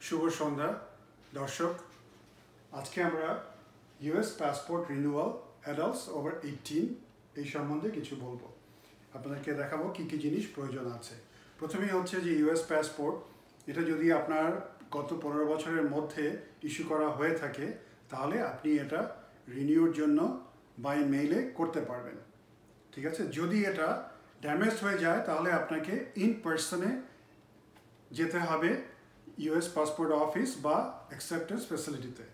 শুভ সন্ধ্যা দর্শক আজকে আমরা US passport renewal adults over 18 এই সম্বন্ধে কিছু বলবো আপনাদেরকে দেখাবো কি কি জিনিস প্রয়োজন আছে প্রথমেই হচ্ছে যে ইউএস পাসপোর্ট এটা যদি আপনার গত 15 বছরের মধ্যে ইস্যু করা হয়ে থাকে তাহলে আপনি এটা রিনিউর জন্য বাই মেইলে করতে পারবেন ঠিক আছে যদি এটা ড্যামেজ হয়ে যায় তাহলে আপনাকে ইন পার্সনে যেতে হবে ইউএস পাসপোর্ট অফিস বা অ্যাকসেপ্টেন্স ফ্যাসিলিটিতে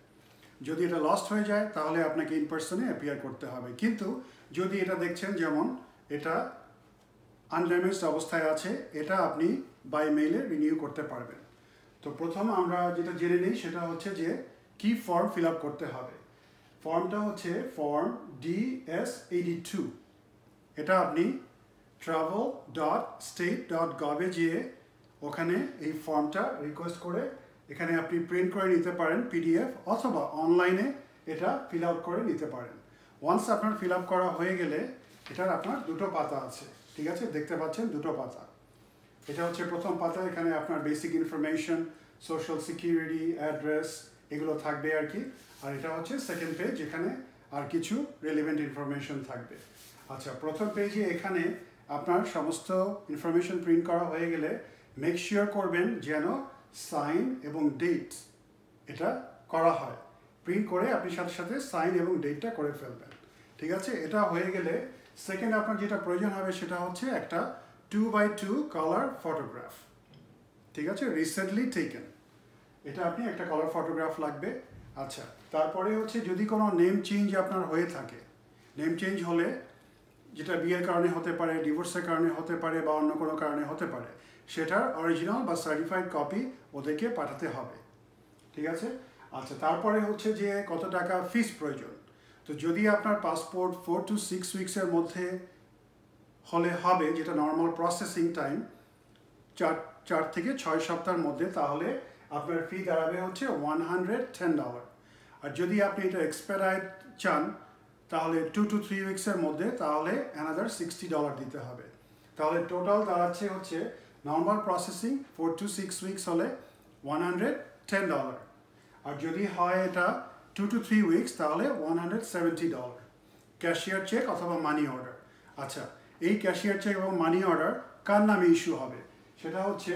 যদি এটা লস্ট হয়ে যায় তাহলে আপনাকে ইন পার্সনে অ্যাপিয়ার করতে হবে কিন্তু যদি এটা দেখছেন যেমন এটা আনড্যামেজড অবস্থায় আছে এটা আপনি বাই মেইলে রিনিউ করতে পারবেন তো প্রথম আমরা যেটা জেনে নিই সেটা হচ্ছে যে কি ফর্ম ফিল আপ করতে হবে ফর্মটা হচ্ছে ফর্ম DS82 এটা আপনি travel.state.gov এ যেয়ে ওখানে এই ফর্মটা রিকোয়েস্ট করে এখানে আপনি প্রিন্ট করে নিতে পারেন পিডিএফ অথবা অনলাইনে এটা ফিল আউট করে নিতে পারেন ওয়ান্স আপনার ফিল আপ করা হয়ে গেলে এটার আপনার দুটো পাতা আছে ঠিক আছে দেখতে পাচ্ছেন দুটো পাতা এটা হচ্ছে প্রথম পাতা এখানে আপনার basic information social security address এগুলো থাকবে আর কি আর এটা হচ্ছে সেকেন্ড পেজ এখানে আর কিছু রিলেভেন্ট ইনফরমেশন থাকবে আচ্ছা প্রথম পেজে এখানে আপনার সমস্ত ইনফরমেশন প্রিন্ট করা হয়ে গেলে মেক শিওর করবেন যেন সাইন এবং ডেট এটা করা হয় প্রিন্ট করে আপনি সাথে সাথে সাইন এবং ডেটটা করে ফেলবেন ঠিক আছে এটা হয়ে গেলে সেকেন্ড আপনার যেটা প্রয়োজন হবে সেটা হচ্ছে একটা 2x2 কালার ফটোগ্রাফ ঠিক আছে রিসেন্টলি টেকেন এটা আপনি একটা কালার ফটোগ্রাফ লাগবে আচ্ছা তারপরে হচ্ছে যদি কোনো নেম চেঞ্জ আপনার হয়ে থাকে নেম চেঞ্জ হলে যেটা বিয়ের কারণে হতে পারে ডিভোর্সের কারণে হতে পারে বা অন্য কোনো কারণে হতে পারে সেটার অরিজিনাল বা সার্টিফাইড কপি ওদেরকে পাঠাতে হবে ঠিক আছে আচ্ছা তারপরে হচ্ছে যে কত টাকা ফিস প্রয়োজন তো যদি আপনার পাসপোর্ট 4 to 6 উইক্সের মধ্যে হলে হবে যেটা নর্মাল প্রসেসিং টাইম 4 থেকে 6 সপ্তাহের মধ্যে তাহলে আপনার ফি দাঁড়াবে হচ্ছে $110 আর যদি আপনি এটা এক্সপেরাইট চান তাহলে 2 to 3 উইক্সের মধ্যে তাহলে অ্যানাদার $60 দিতে হবে তাহলে টোটাল দাঁড়াচ্ছে হচ্ছে নর্মাল প্রসেসিং 4 to 6 উইক্স হলে $110 আর যদি হয় এটা 2 to 3 উইক্স তাহলে $170 ক্যাশিয়ার চেক অথবা মানি অর্ডার আচ্ছা এই ক্যাশিয়ার চেক এবং মানি অর্ডার কার নামে ইস্যু হবে সেটা হচ্ছে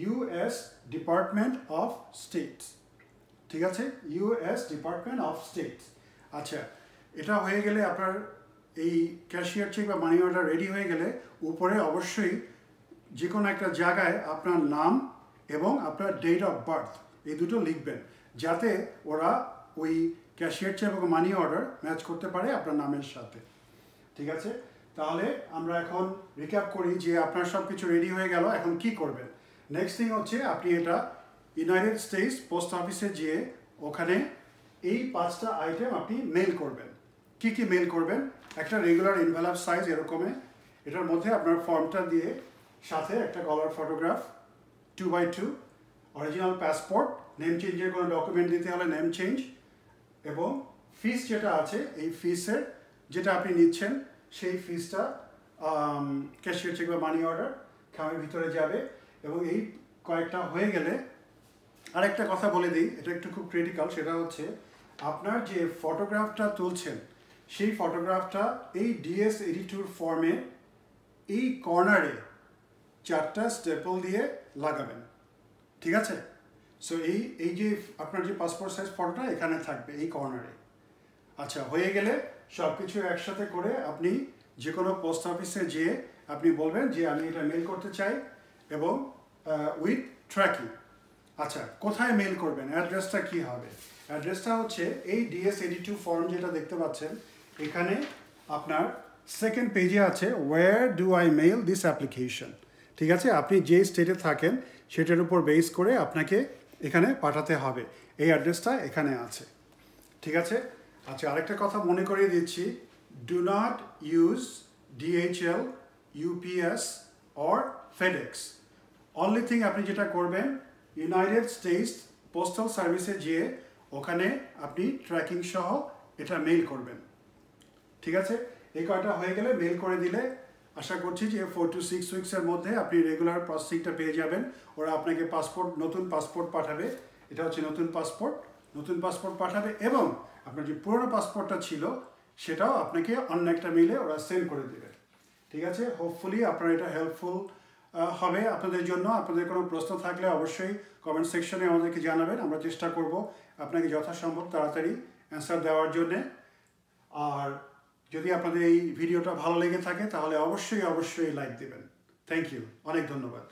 ইউএস ডিপার্টমেন্ট অফ স্টেটস ঠিক আছে ইউএস ডিপার্টমেন্ট অফ স্টেটস আচ্ছা এটা হয়ে গেলে আপনার এই ক্যাশিয়ার চেক বা মানি অর্ডার রেডি হয়ে গেলে উপরে অবশ্যই যে কোনো একটা জায়গায় আপনার নাম এবং আপনার ডেট অফ বার্থ এই দুটো লিখবেন যাতে ওরা ওই ক্যাশিয়ার চেক এবং মানি অর্ডার ম্যাচ করতে পারে আপনার নামের সাথে ঠিক আছে তাহলে আমরা এখন রিক্যাপ করি যে আপনার সব কিছু রেডি হয়ে গেল এখন কি করবেন নেক্সট থিং হচ্ছে আপনি এটা ইউনাইটেড স্টেটস পোস্ট অফিসে যেয়ে ওখানে এই 5টা আইটেম আপনি মেইল করবেন কি কি মেইল করবেন একটা রেগুলার এনভেলপ সাইজ এরকমে এটার মধ্যে আপনার ফর্মটা দিয়ে সাথে একটা colour photograph 2x2 original passport name চেঞ্জের কোনো ডকুমেন্ট দিতে হলে নেম চেঞ্জ এবং ফিস যেটা আছে এই ফিসের যেটা আপনি নিচ্ছেন সেই ফিসটা ক্যাশিয়ার চেক বা মানি অর্ডার খামের ভিতরে যাবে এবং এই কয়েকটা হয়ে গেলে আরেকটা কথা বলে দিই এটা একটু খুব ক্রিটিক্যাল সেটা হচ্ছে আপনার যে ফটোগ্রাফটা তুলছেন সেই ফটোগ্রাফটা এই DS82 ফর্মে এই কর্নারে 4টা স্টেপল দিয়ে লাগাবেন ঠিক আছে সো এই যে আপনার যে পাসপোর্ট সাইজ ফটোটা এখানে থাকবে এই কর্নারে আচ্ছা হয়ে গেলে সব কিছু একসাথে করে আপনি যে কোনো পোস্ট অফিসে যেয়ে আপনি বলবেন যে আমি এটা মেল করতে চাই এবং উইথ ট্র্যাকিং আচ্ছা কোথায় মেল করবেন অ্যাড্রেসটা কি হবে অ্যাড্রেসটা হচ্ছে এই DS82 ফর্ম যেটা দেখতে পাচ্ছেন এখানে আপনার সেকেন্ড পেজে আছে where do I mail this application ঠিক আছে আপনি যে স্টেটে থাকেন সেটার উপর বেস করে আপনাকে এখানে পাঠাতে হবে এই অ্যাড্রেসটা এখানে আছে ঠিক আছে আচ্ছা আরেকটা কথা মনে করিয়ে দিচ্ছি do not use DHL UPS or FedEx only thing আপনি যেটা করবেন ইউনাইটেড স্টেটস পোস্টাল সার্ভিসে যেয়ে ওখানে আপনি ট্র্যাকিং সহ এটা মেইল করবেন ঠিক আছে এই কয়টা হয়ে গেলে মেইল করে দিলে আশা করছি যে 4 to 6 উইকসের মধ্যে আপনি রেগুলার প্রসেসিংটা পেয়ে যাবেন। ওরা আপনাকে নতুন পাসপোর্ট পাঠাবে। এটা হচ্ছে নতুন পাসপোর্ট পাঠাবে এবং আপনার যে পুরনো পাসপোর্টটা ছিল সেটাও আপনাকে অন্য একটা মেইলে ওরা সেন্ড করে দেবে। ঠিক আছে, হোপফুলি আপনার এটা হেল্পফুল হবে আপনাদের জন্য। আপনাদের কোনো প্রশ্ন থাকলে অবশ্যই কমেন্ট সেকশনে আমাদেরকে জানাবেন। আমরা চেষ্টা করব আপনাকে যথাসম্ভব তাড়াতাড়ি অ্যান্সার দেওয়ার জন্যে। আর যদি আপনাদের এই ভিডিওটা ভালো লেগে থাকে তাহলে অবশ্যই লাইক দেবেন। থ্যাংক ইউ, অনেক ধন্যবাদ।